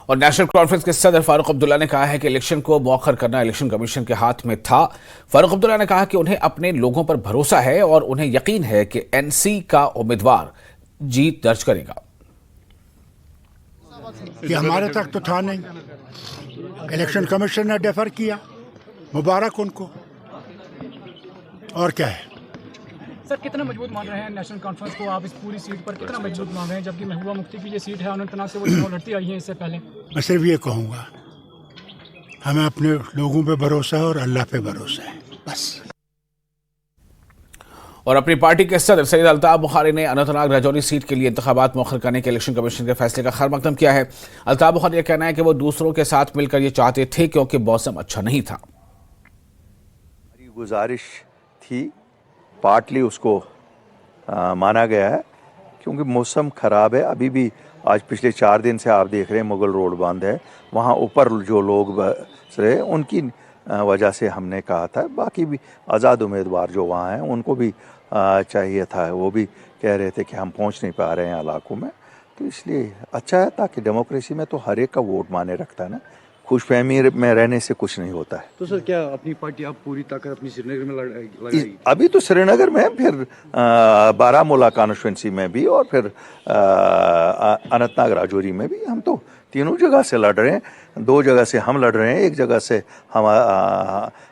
और national conference के सदर फारूक अब्दुल्ला ने कहा है कि इलेक्शन को मौखर करना इलेक्शन कमीशन के हाथ में था। फारूक अब्दुल्ला ने कहा कि उन्हें अपने लोगों पर भरोसा है और उन्हें यकीन है कि एनसी का उम्मीदवार जीत दर्ज करेगा। ये हमारे तक तो था नहीं, इलेक्शन कमीशन ने डेफर किया, मुबारक उनको। और क्या है सर, कितना मजबूत मान रहे हैं नेशनल कॉन्फ्रेंस को आप इस पूरी सीट पर, कितना मजबूत मान रहे हैं, जबकि महबूबा मुफ्ती की ये सीट है अनंतनाग से, वो चुनाव लड़ती आई है इससे पहले। मैं सिर्फ ये कहूँगा, हमें अपने लोगों पे भरोसा है और अल्लाह पे भरोसा है, बस। और अपनी पार्टी के सदर सैयद अल्ताफ बुखारी ने अनंतनाग राजौरी सीट के लिए इंतखाबात मौखर करने के इलेक्शन कमीशन के फैसले का खैर मकदम किया है। अल्ताफ बुखारी का कहना है कि वो दूसरों के साथ मिलकर ये चाहते थे क्योंकि मौसम अच्छा नहीं था। गुजारिश थी, पार्टली उसको माना गया है क्योंकि मौसम ख़राब है। अभी भी आज पिछले 4 दिन से आप देख रहे हैं मुगल रोड बंद है, वहाँ ऊपर जो लोग रहे उनकी वजह से हमने कहा था। बाकी भी आज़ाद उम्मीदवार जो वहाँ हैं उनको भी चाहिए था, वो भी कह रहे थे कि हम पहुँच नहीं पा रहे हैं इलाकों में, तो इसलिए अच्छा है। ताकि डेमोक्रेसी में तो हर एक का वोट माने रखता है ना, खुशफहमी में रहने से कुछ नहीं होता है। तो सर, क्या अपनी पार्टी आप पूरी ताकत अपनी श्रीनगर में लगाएगी? अभी तो श्रीनगर में, फिर बारामूला कॉन्स्टिट्यूंसी में भी और फिर अनंतनाग राजौरी में भी। हम तो तीनों जगह से लड़ रहे हैं, 2 जगह से हम लड़ रहे हैं, 1 जगह से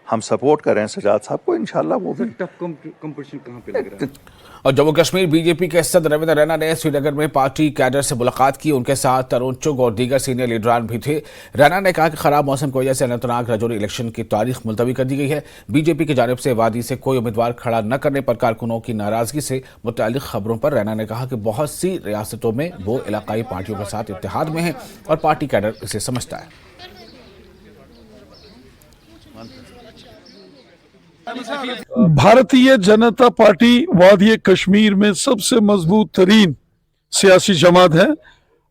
हम सपोर्ट कर रहे हैं सजाद साहब को। इंशाल्लाह वो भी टफ कंपटीशन कहाँ पे लग रहा है? और जम्मू कश्मीर बीजेपी के सदर रविंद्र रैना ने श्रीनगर में पार्टी कैडर से मुलाकात की। उनके साथ तरुण चुग और दीगर सीनियर लीडरान भी थे। रैना ने कहा कि खराब मौसम की वजह से अनंतनाग राजौरी इलेक्शन की तारीख मुलतवी कर दी गई है। बीजेपी की जानिब से वादी से कोई उम्मीदवार खड़ा न करने पर कारकुनों की नाराजगी से मुतालिक खबरों पर रैना ने कहा कि बहुत सी रियासतों में वो इलाकाई पार्टियों के साथ इत्तेहाद में है और पार्टी कैडर इसे समझता है। भारतीय जनता पार्टी वादी कश्मीर में सबसे मजबूत तरीन सियासी जमात है।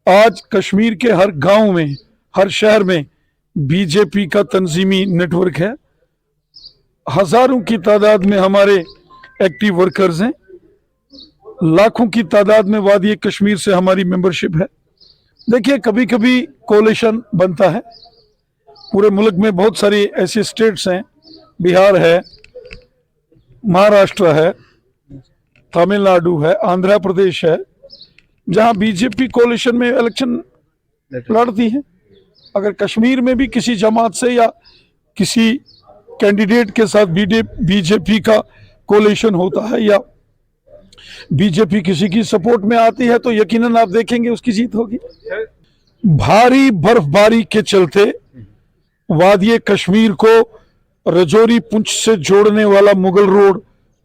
आज कश्मीर के हर गांव में, हर शहर में बीजेपी का तंजीमी नेटवर्क है। हजारों की तादाद में हमारे एक्टिव वर्कर्स हैं, लाखों की तादाद में वादी कश्मीर से हमारी मेंबरशिप है। देखिए, कभी कभी कोalition बनता है। पूरे मुल्क में बहुत सारी ऐसी स्टेट्स हैं, बिहार है, महाराष्ट्र है, तमिलनाडु है, आंध्र प्रदेश है, जहां बीजेपी कोalition में इलेक्शन लड़ती है। अगर कश्मीर में भी किसी जमात से या किसी कैंडिडेट के साथ बीजेपी का कोalition होता है या बीजेपी किसी की सपोर्ट में आती है तो यकीनन आप देखेंगे उसकी जीत होगी। भारी बर्फबारी के चलते वादी कश्मीर को राजौरी पुंछ से जोड़ने वाला मुगल रोड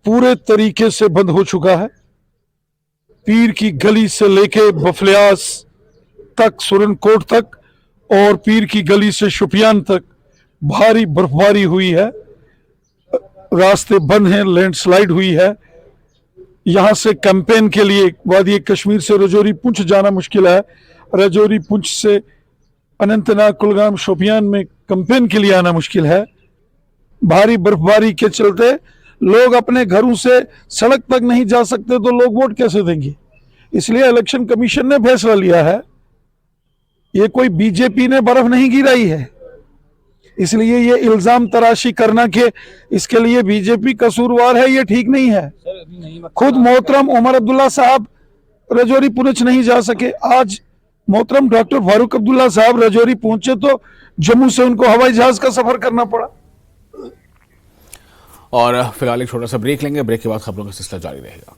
पूरे तरीके से बंद हो चुका है। पीर की गली से लेके बफलियास तक, सुरनकोट तक और पीर की गली से शुपियान तक भारी बर्फबारी हुई है। रास्ते बंद हैं, लैंडस्लाइड हुई है। यहां से कैंपेन के लिए वादी कश्मीर से राजौरी पुंछ जाना मुश्किल है। राजौरी पुंछ से अनंतनाग, कुलगाम, शोपियान में कैंपेन के लिए आना मुश्किल है। भारी बर्फबारी के चलते लोग अपने घरों से सड़क तक नहीं जा सकते, तो लोग वोट कैसे देंगे? इसलिए इलेक्शन कमीशन ने फैसला लिया है। ये कोई बीजेपी ने बर्फ नहीं गिराई है, इसलिए ये इल्जाम तराशी करना कि इसके लिए बीजेपी कसूरवार है, ये ठीक नहीं है। खुद मोहतरम उमर अब्दुल्ला साहब राजौरी पुंछ नहीं जा सके। आज मोहतरम डॉक्टर फारूक अब्दुल्ला साहब राजौरी पहुंचे तो जम्मू से उनको हवाई जहाज का सफर करना पड़ा। और फिलहाल एक छोटा सा ब्रेक लेंगे, ब्रेक के बाद खबरों का सिलसिला जारी रहेगा।